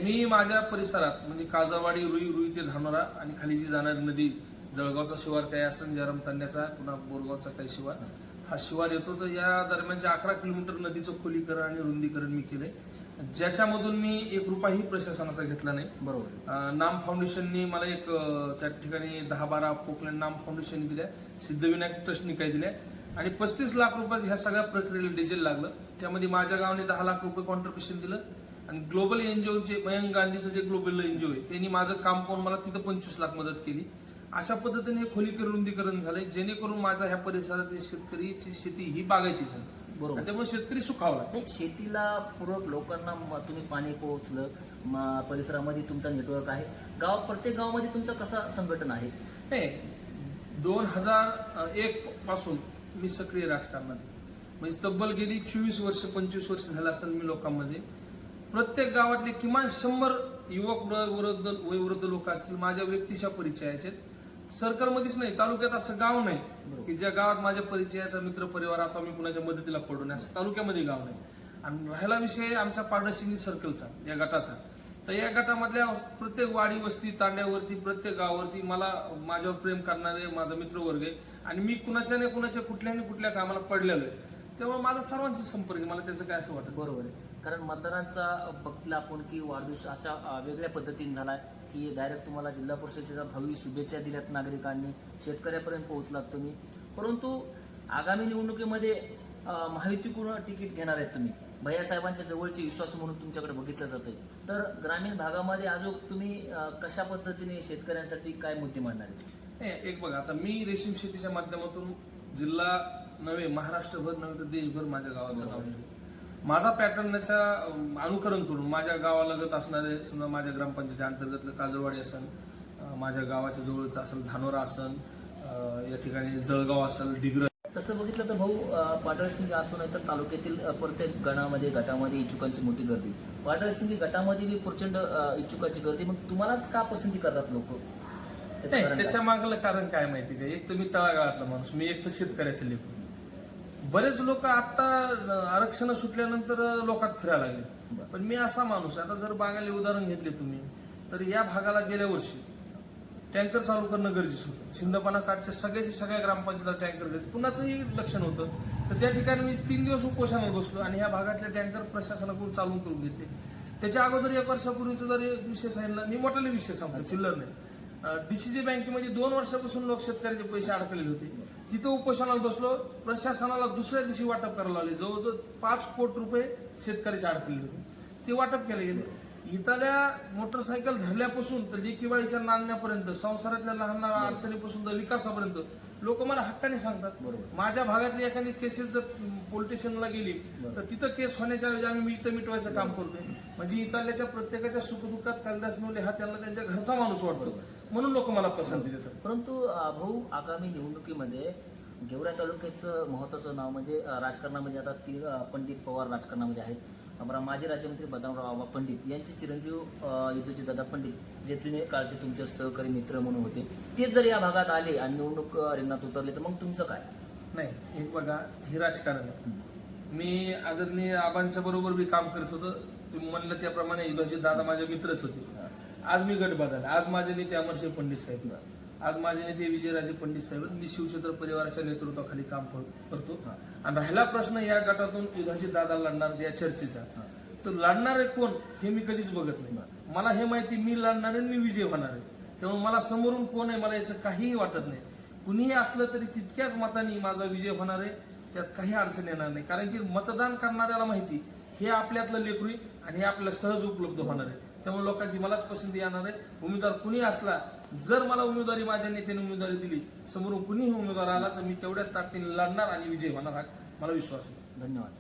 मी माझ्या परिसरात म्हणजे काजळवाडी, रुई ते धानोरा आणि खाली जी जाणारी नदी, जळगावचा शिवार काय असेल, जयराम तांड्याचा, पुन्हा बोरगावचा काही शिवार, हा शिवार येतो. तर या दरम्यानचे 11 किलोमीटर नदीचं खोलीकरण आणि रुंदीकरण मी केलंय, ज्याच्यामधून मी ₹1ही प्रशासनाचा घेतला नाही. बरोबर. नाम फाउंडेशननी मला त्या ठिकाणी 10-12 पोकलँड नाम फाउंडेशन दिल्या, सिद्धविनायक ट्रस्टनी काही दिल्या आणि 35 लाख रुपयाचं ह्या सगळ्या प्रक्रियेला डिझेल लागलं. त्यामध्ये माझ्या गावाने 10 लाख रुपये कॉन्ट्रिब्युशन दिलं आणि ग्लोबल एनजीओचे, मयंक गांधीचं जे ग्लोबल एनजीओ आहे त्यांनी माझं काम पाहून मला तिथं 25 लाख मदत केली. अशा पद्धतीने खोलीकरण, रुंदीकरण झालंय, जेणेकरून माझ्या ह्या परिसरातील शेतकरीची शेती ही बागायती झाली. बरोबर. त्यामुळे शेतकरी सुखावला. नाही, शेतीला पूरक लोकांना तुम्ही पाणी पोहोचलं, परिसरामध्ये तुमचा नेटवर्क आहे, प्रत्येक गावामध्ये तुमचं कसं संघटन आहे? नाही, 2001 पासून मी सक्रिय राजकारणात, म्हणजे तब्बल गेली 24 वर्ष 25 वर्ष झालं असेल मी लोकांमध्ये. प्रत्येक गावातले किमान 100 युवक वयोवृद्ध लोक असतील माझ्या व्यक्तिशा परिचयाचे. सर्कलमध्येच नाही, तालुक्यात असं गाव नाही की ज्या गावात माझ्या परिचयाचा मित्र परिवार आता मी कुणाच्या मदतीला पडू नये, असं तालुक्यामध्ये गाव नाही. आणि राहिला विषय आमच्या पारडसिंगी सर्कलचा, या गटाचा, तर या गटामधल्या प्रत्येक वाडी, वस्ती, तांड्यावरती, प्रत्येक गावावरती मला माझ्यावर प्रेम करणारे माझा मित्रवर्ग आहे आणि मी कुणाच्या नाही कुणाच्या कुठल्या कामाला पडलेलो आहे. त्यामुळे माझा सर्वांचा संपर्क, मला त्याचं काय असं वाटतं. बरोबर आहे. कारण मतदारांचा बघितला आपण की वाढदिवस अशा वेगळ्या पद्धतीने झालाय की डायरेक्ट तुम्हाला जिल्हा परिषदेच्या भावी शुभेच्छा दिल्यात नागरिकांनी, शेतकऱ्यापर्यंत पोहोचलात तुम्ही. परंतु आगामी निवडणुकीमध्ये महायुतीकडून तिकीट घेणार आहेत तुम्ही, भैयासाहेबांच्या जवळचे विश्वास म्हणून तुमच्याकडे बघितलं जातंय. तर ग्रामीण भागामध्ये अजून तुम्ही कशा पद्धतीने शेतकऱ्यांसाठी काय मुद्दे मांडणार आहेत? एक बघा, आता मी रेशीम शेतीच्या माध्यमातून जिल्हा नव्हे, महाराष्ट्रभर नव्हे तर देशभर माझ्या गावाचं नाव आहे. माझा पॅटर्नचा अनुकरण करून माझ्या गावालगत असणारे, समजा माझ्या ग्रामपंचायतीच्या अंतर्गत काजळवाडी असेल, माझ्या गावाच्या जवळच असेल धानोरा असेल, या ठिकाणी जळगाव असेल, डिग्रज. तसं बघितलं तर भाऊ, पाडळसिंगी असो नाही तर तालुक्यातील प्रत्येक गटामध्ये इच्छुकांची मोठी गर्दी, पाडळसिंगी गटामध्ये प्रचंड इच्छुकाची गर्दी. मग तुम्हालाच का पसंती करतात लोक? त्याच्या मागलं कारण काय माहिती का? एक तर मी तळागाळातला माणूस, मी एक तर शेतकऱ्याचं लेकरू. बरेच लोक आता आरक्षण सुटल्यानंतर लोकात फिरायला लागले, पण मी असा माणूस, आता जर बागायला उदाहरण घेतले तुम्ही, तर या भागाला गेल्या वर्षी टँकर चालू करणं गरजेचं होतं. शिंदपाना काठच्या सगळ्या ग्रामपंचायतीला टँकर घेतले, कुणाचंही लक्षण होतं. तर त्या ठिकाणी मी 3 दिवस उपोषणाला बसलो आणि ह्या भागातले टँकर प्रशासनाकडून चालू करून घेतले. त्याच्या अगोदर 1 वर्षापूर्वीचा जर विषय सांगितला, मी मोठाले विषय सांगतो, चिल्लर नाही. डीसीजी बँकेमध्ये 2 वर्षापासून लोक शेतकऱ्याचे पैसे अडकलेले होते, तिथं उपोषणाला बसलो. प्रशासनाला दुसऱ्या दिवशी वाटप करायला लावले, जवळजवळ 5 कोटी रुपये शेतकऱ्याचे अडकलेले होते, ते वाटप केले गेले. इथल्या मोटरसायकल धरल्यापासून तर लेकीवाळीच्या नांदण्यापर्यंत, संसारातल्या लहान लहान अडचणीपासून तर विकासापर्यंत लोक मला हक्काने सांगतात. माझ्या भागातली एखादी केसेस जर पोलीस स्टेशनला गेली तर तिथं केस होण्याच्या ऐवजी आम्ही मिटवायचं काम करतोय. म्हणजे इथल्याच्या प्रत्येकाच्या सुखदुःखात कालिदास नवले हा त्यांना त्यांच्या घरचा माणूस वाटतो, म्हणून लोक मला पसंती देतात. परंतु भाऊ, आगामी निवडणुकीमध्ये गेवराई तालुक्याचं महत्वाचं नाव म्हणजे राजकारणामध्ये आता पंडित पवार राजकारणामध्ये आहेत. माजी राज्यमंत्री बदामराव पंडित यांचे चिरंजीव युद्धजीतदादा पंडित, जे जुने काळचे तुमचे सहकारी मित्र म्हणून होते, ते जर या भागात आले आणि निवडणूक रिंगणात उतरले तर मग तुमचं काय? नाही, हे बघा, हे राजकारण आहे. मी आदरणीय आबांच्या बरोबर मी काम करत होतो, तुम्ही म्हणलं त्याप्रमाणे युद्धजीतदादा माझे मित्रच होते. आज मी गट बदलला, आज माझे नेते अमरसिंह पंडित साहेब, आज माझे नेते विजयराजे पंडित साहेब, मी शिवछत्र परिवाराच्या नेतृत्वाखाली काम करतो. आणि राहिला प्रश्न या गटातून युद्धजीतदादा लढणार या चर्चेचा, तर लढणारे कोण हे मी कधीच बघत नाही. मला हे माहिती, मी लढणार आहे, मी विजय होणार आहे. त्यामुळे मला समोरून कोण आहे मला याचं काहीही वाटत नाही. कुणीही असलं तरी तितक्याच मतांनी माझा विजय होणार आहे, त्यात काही अडचण येणार नाही. कारण की मतदान करणाऱ्याला माहिती हे आपल्यातलं लेकरू आणि हे आपल्याला सहज उपलब्ध होणार आहे. त्यामुळे लोकांची मलाच पसंती येणार आहे. उमेदवार कुणी असला, जर मला उमेदवारी माझ्या नेत्याने उमेदवारी दिली, समोरून कुणीही उमेदवार आला तर मी तेवढ्याच ताकदीने लढणार आणि विजय होणार आहे, मला विश्वास आहे. धन्यवाद.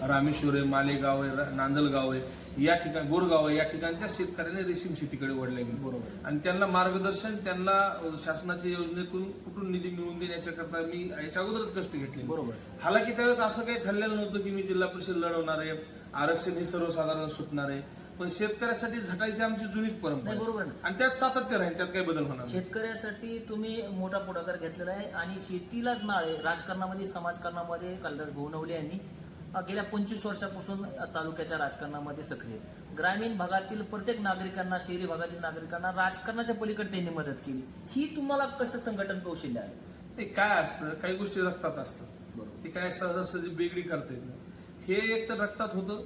रामेश्वर आहे, मालेगाव आहे, नांदलगाव आहे, या ठिकाणी बोरगाव आहे, या ठिकाणच्या शेतकऱ्यांनी रेशीम शेतीकडे वळले. बरोबर. आणि त्यांना मार्गदर्शन, त्यांना शासनाच्या योजनेतून कुठून निधी मिळवून देण्याच्याकरता मी याच्या अगोदरच कष्ट घेतले. बरोबर. हालाकी त्यावेळेस असं काही ठरलेलं नव्हतं की मी जिल्हा परिषद लढवणार आहे, आरक्षण हे सर्वसाधारण सुटणार आहे, पण शेतकऱ्यासाठी झटायची आमची जुनीच परंपरा. बरोबर. आणि त्यात सातत्य राहील, त्यात काही बदल होणार. शेतकऱ्यासाठी तुम्ही मोठा पुढाकार घेतलेला आहे आणि शेतीलाच नाळ आहे राजकारणामध्ये, समाजकारणामध्ये. कालिदास भाऊ नवले यांनी गेल्या 25 वर्षापासून तालुक्याच्या राजकारणामध्ये सक्रिय आहेत. ग्रामीण भागातील प्रत्येक नागरिकांना, शहरी भागातील नागरिकांना राजकारणाच्या पलीकडे त्यांनी मदत केली. ही तुम्हाला कसं संघटन कौशल्य आहे? ते काय असतं, काही गोष्टी रक्तात असतात. बरोबर. ते काय सहजासहजी बेगडी करता येत नाही. हे एक तर रक्तात होतं,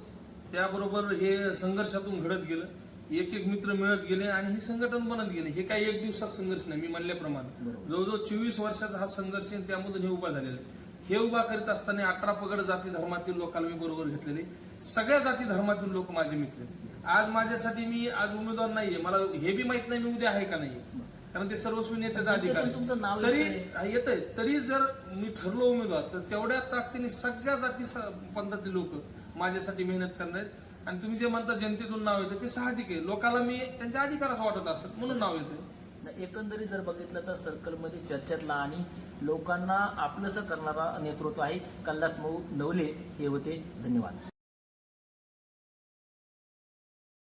त्याबरोबर हे संघर्षातून घडत गेलं, एक एक मित्र मिळत गेले आणि हे संघटन बनत गेले. हे काही एक दिवसात संघर्ष नाही. मी म्हणल्याप्रमाणे बरोबर. जवळजवळ 24 वर्षाचा हा संघर्ष आहे, त्यामधून हे उभा झालेला आहे. हे उभा करीत असताना 18 पगड जाती धर्मातील लोकांना मी बरोबर घेतलेले. सगळ्या जाती धर्मातील लोक माझे मित्र आहेत. आज माझ्यासाठी मी आज उमेदवार नाहीये, मला हे बी माहित नाही मी उद्या आहे का नाही, कारण ते सर्वस्वी नेत्याचा अधिकार आहे. तुमचं नाव तरी येतंय, तरी जर मी ठरलो उमेदवार तर तेवढ्या ताकदीने सगळ्या जाती पंथातील लोक माझ्यासाठी मेहनत करणार आहेत. आणि तुम्ही जे म्हणता जनतेतून नाव येतं ते साहजिक आहे. लोकांना मी त्यांच्या अधिकाराचं वाटत असत म्हणून नाव येतं. एकंदरीत जर बघितलं तर सर्कलमध्ये चर्चेतला आणि लोकांना आपलंसं करणारा नेतृत्व आहे. कैलास नवले हे होते. धन्यवाद.